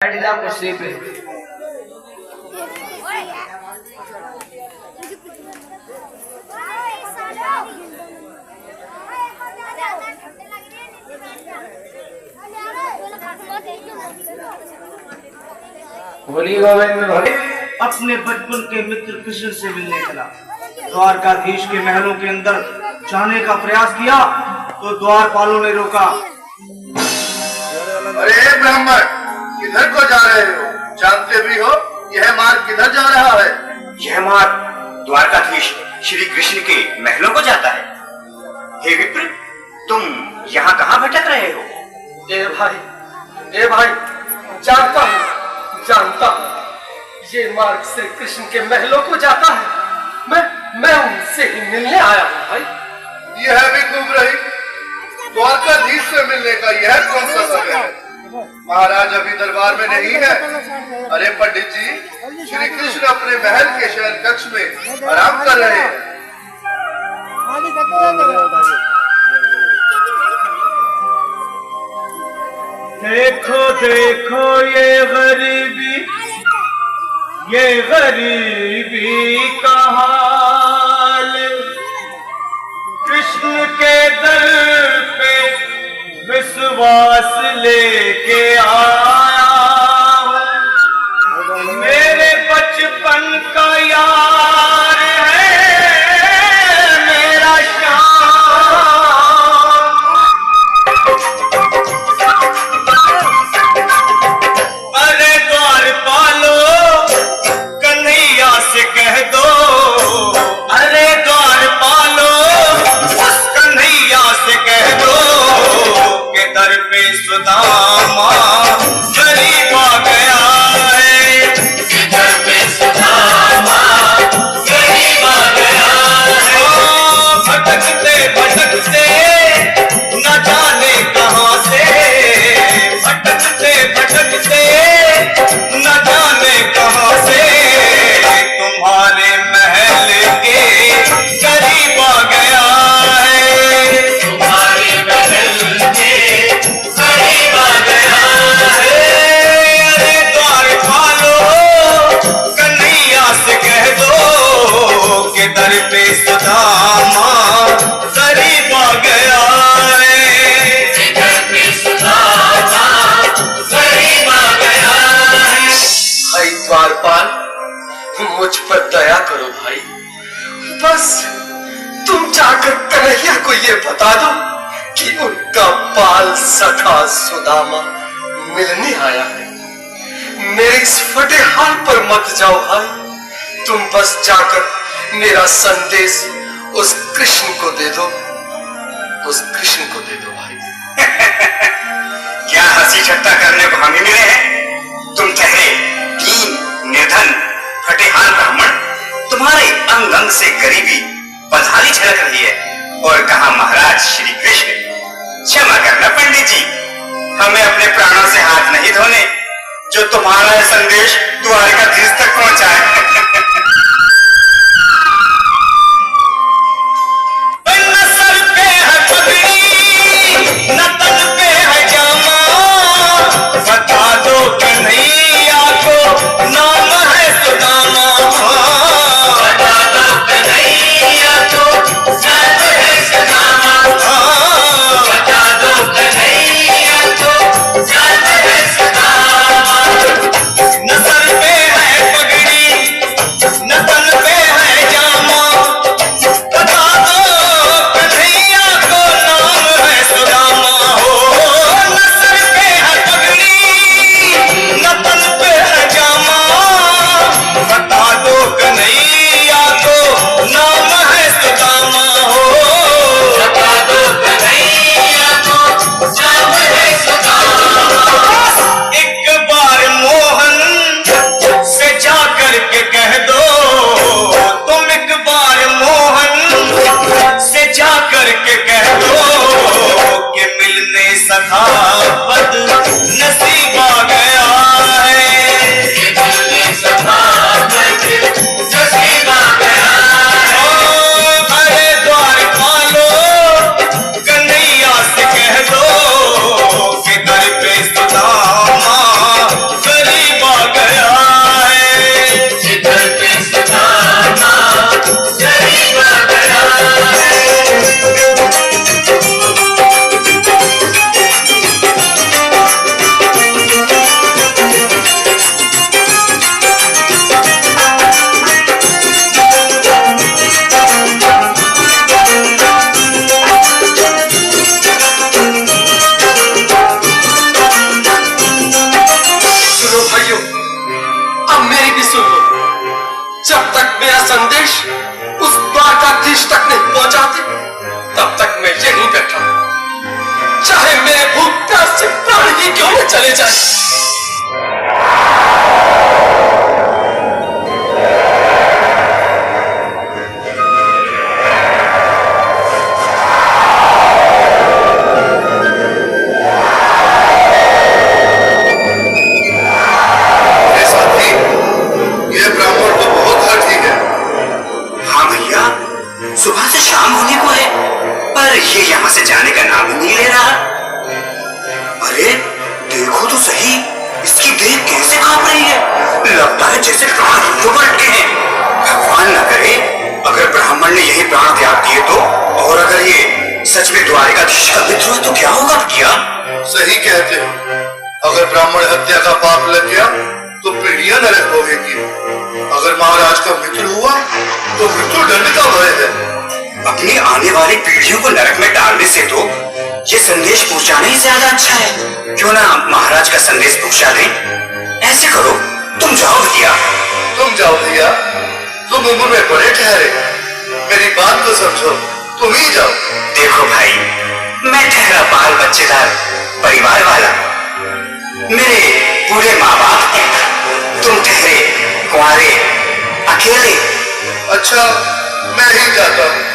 हट जा कुर्सी पे। बोली गोविंद भाई अपने बचपन के मित्र कृष्ण से मिलने चला। द्वारकाधीश के महलों के अंदर जाने का प्रयास किया तो द्वारपालों ने रोका। अरे ब्राह्मण, किधर को जा रहे हो? जानते भी हो यह मार्ग किधर जा रहा है? यह मार्ग द्वारकाधीश श्री कृष्ण के महलों को जाता है। हे विप्र, तुम यहाँ कहाँ भटक रहे हो? ए भाई जानता हूँ ये मार्ग श्री कृष्ण के महलों को जाता है। मैं उनसे ही मिलने आया हूँ भाई। यह भी खूब रही, द्वारकाधीश से मिलने का यह कौन सा समय है? महाराज अभी दरबार में नहीं है। अरे पंडित जी, श्री कृष्ण अपने महल के शयन कक्ष में आराम कर रहे हैं। देखो देखो ये गरीबी का हाल, कृष्ण के दर पे विश्वास लेके आया हूँ। मेरे बचपन का यार है मेरा अरे द्वारपालो कन्हैया से कह दो, अरे द्वारपालो उस कन्हैया से कह दो के दर पे सुदामा गरीब आ गया है। दर पे सुदामा गरीब आ गया है। भटकते भटकते न जाने कहां से, भटकते भटकते न जाने कहां से तुम्हारे महल के करीब आ गया है। तुम्हारे महल के करीब आ गया है। अरे द्वारपालो कन्हैया से कह दो कि दर पे सुदामा करीब आ गया है। दर पे सुदामा करीब आ गया है। भाई द्वारपाल, मुझ पर दया करो भाई। बस तुम जाकर कन्हैया को ये बता दो कि उनका बाल सखा सुदामा मिलने आया है। मेरे इस फटे हाल पर मत जाओ भाई। तुम बस जाकर मेरा संदेश उस कृष्ण को दे दो, उस कृष्ण को दे दो भाई। क्या हंसी ठट्टा करने को हमें मिले हैं? तुम ठहरे दीन निर्धन फटेहाल ब्राह्मण, तुम्हारे अंग अंग से गरीबी पधारी झलक रही है। और कहा महाराज श्री कृष्ण, क्षमा करना पंडित जी, हमें अपने प्राणों से हाथ नहीं धोने जो तुम्हारा यह संदेश द्वारकाधीश तक पहुंचाए। न सर पे है पगड़ी न तन पे है जामा, बता दो कन्हैया को नाम है सुदामा। बता दो कन्हैया को नाम है सुदामा। बता दो कन्हैया को नाम है सुदामा। न सर मेरा संदेश उस द्वारकाधीश तक नहीं पहुंचाते, तब तक मैं यहीं बैठा हूं, चाहे मेरे भूख प्यास से प्राण ही क्यों न चले जाए। सुबह से शाम होने को है, पर ये यहाँ से जाने का नाम ही नहीं ले रहा। अरे देखो तो सही, इसकी देह कैसे कांप रही है, लगता है जैसे प्राण घुटनों पर अटके हैं। भगवान न करे अगर ब्राह्मण ने यही प्राण त्याग दिए तो, और अगर ये सच में द्वारिकाधीश का मित्र हुआ तो क्या होगा भैया? सही कहते हो, अगर ब्राह्मण हत्या का पाप लग गया तो पीढ़ियां नरक भोगेंगी। अगर महाराज का मित्र हुआ तो मृत्यु दंड का भय है। अपनी आने वाली पीढ़ियों को नरक में डालने से तो ये संदेश पहुंचाना ही ज्यादा अच्छा है। क्यों ना महाराज का संदेश पहुंचा दें? ऐसे करो, तुम जाओ भैया। तुम जाओ भैया, तुम उम्र में बड़े ठहरे, मेरी बात को समझो, तुम ही जाओ। देखो भाई, मैं ठहरा बाल बच्चेदार परिवार वाला, मेरे बूढ़े माँ बाप हैं, तुम ठहरे कुंवारे अकेले। अच्छा, मैं ही जाता हूँ।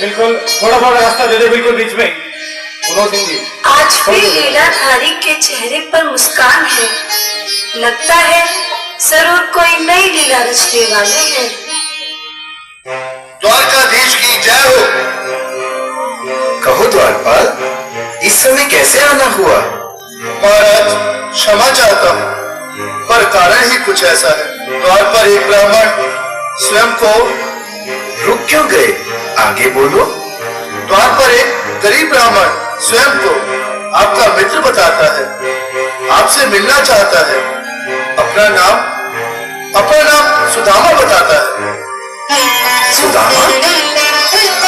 बिल्कुल, थोड़ा बहुत रास्ता दे दे, बिल्कुल बीच में। सुनो सिंह जी, आज भी लीलाधारी के चेहरे पर मुस्कान है, लगता है जरूर कोई नई लीला रचने वाले हैं। द्वारकाधीश की जय हो। कहो द्वारपाल, इस समय कैसे आना हुआ? महाराज क्षमा चाहता हूँ, पर कारण ही कुछ ऐसा है। द्वार पर एक ब्राह्मण स्वयं को रुक क्यों गए? आगे बोलो। द्वार पर एक गरीब ब्राह्मण स्वयं को आपका मित्र बताता है, आपसे मिलना चाहता है। अपना नाम सुदामा बताता है। सुदामा?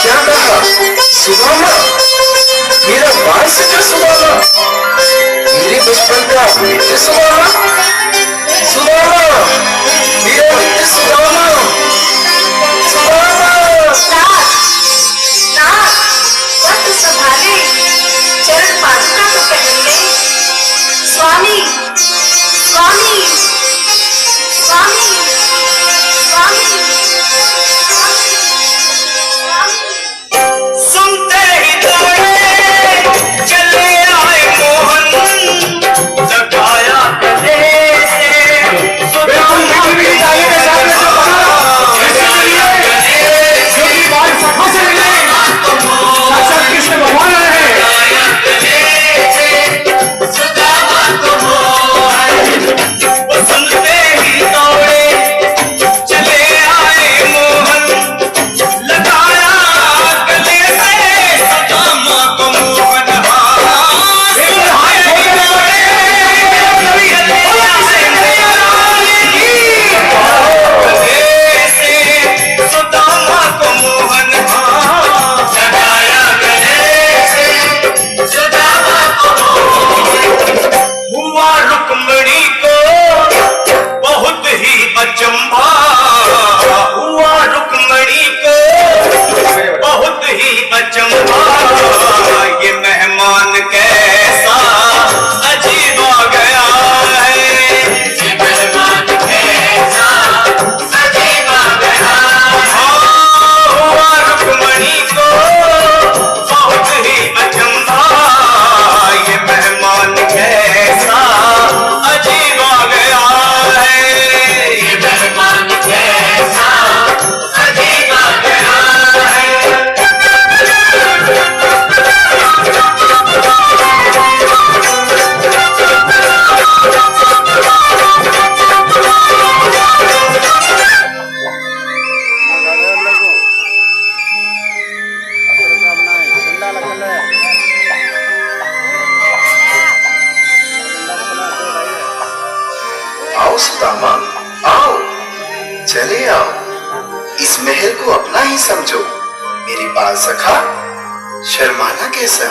क्या कहा? सुदामा? मेरा बाल सका सुदामा? मेरे बचपन का मित्र सुदामा? सुदामा, मेरा मित्र सुदामा, सुदामा। वक्त संभाले, चरण पादुका तो पहन ले। स्वामी, स्वामी, स्वामी, स्वामी, स्वामी। सुनते ही दौड़े चले आए मोहन, जगाया गले से आओ सुदामा, आओ, चले आओ। इस महल को अपना ही समझो। मेरी बाल सखा, शर्माना कैसा?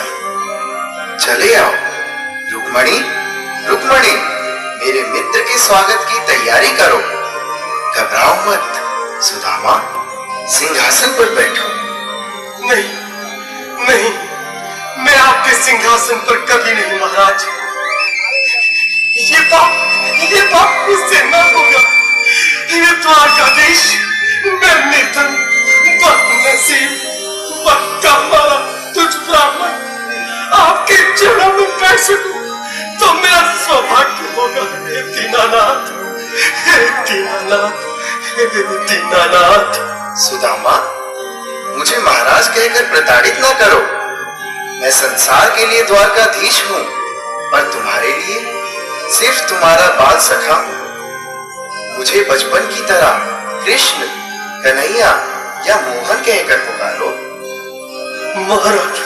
चले आओ। रुक्मणी, रुक्मणी, मेरे मित्र के स्वागत की तैयारी करो। घबराओ मत सुदामा, सिंहासन पर बैठो। नहीं नहीं, मैं आपके सिंहासन पर कभी नहीं महाराज। ये पाप मुझसे न होगा। ये द्वारकाधीश, मैं निर्धन, बदनसीब, मक्का मारा तुझ ब्राह्मण आपके चरणों में बैठ सकूं तो मेरा सौभाग्य होगा। हे दीनानाथ, हे दीनानाथ, हे दीनानाथ। सुदामा, मुझे महाराज कहकर प्रताड़ित ना करो। मैं संसार के लिए द्वारकाधीश हूँ और तुम्हारे लिए सिर्फ तुम्हारा बाल सखा हूँ। मुझे बचपन की तरह कृष्ण, कन्हैया या मोहन कहकर पुकारो। महाराज,